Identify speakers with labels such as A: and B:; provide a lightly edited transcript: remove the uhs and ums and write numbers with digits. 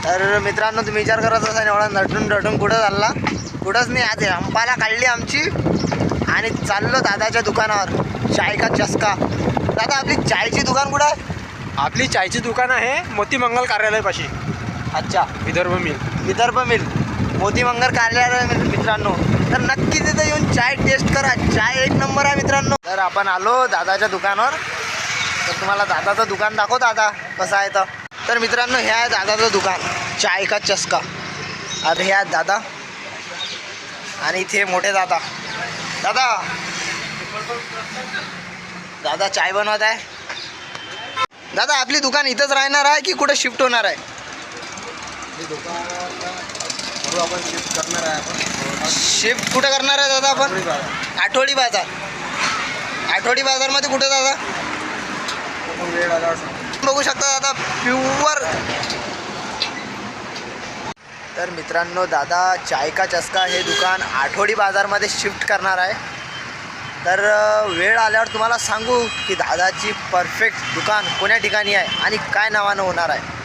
A: तर मित्रांनो, तुम्ही विचार करत असाल एवढा नटून रटून कुठं चालला? कुठंच नाही. आज हंपाला काढली आमची आणि चाललो दादाच्या दुकानावर. चाय का चस्का. दादा, आपली चायची दुकान कुठं आहे?
B: आपली चायची दुकान आहे मोती मंगल कार्यालयापाशी.
A: अच्छा,
B: विदर्भ मिल.
A: विदर्भ मिल, मोती मंगल कार्यालय मित्रांनो. तर नक्की तिथे येऊन चाय टेस्ट करा. चाय एक नंबर आहे मित्रांनो. तर आपण आलो दादाच्या दुकानावर. तर तुम्हाला दादाचं दुकान दाखव दादा कसं आहे. तर मित्रांनो, हे आहे दादाचं दुकान, चाय का चस्का. आता हे आहेत दादा आणि इथे मोठे दादा. दादा दादा चाय बनवत आहे. दादा, आपली दुकान इथंच राहणार आहे की कुठं शिफ्ट होणार आहे?
B: आपण शिफ्ट करणार आहे. आपण
A: शिफ्ट कुठं करणार आहे दादा आपण? आठवडी बाजार. आठवडी बाजारमध्ये कुठं दादा?
B: वेळ आला
A: बघू शकता दादा, प्युअर. तर मित्रांनो, दादा चाय का चस्का हे दुकान आठवडी बाजारमध्ये शिफ्ट करणार आहे. तर वेळ आल्यावर तुम्हाला सांगू की दादाची परफेक्ट दुकान कोण्या ठिकाणी आहे आणि काय नावानं होणार आहे.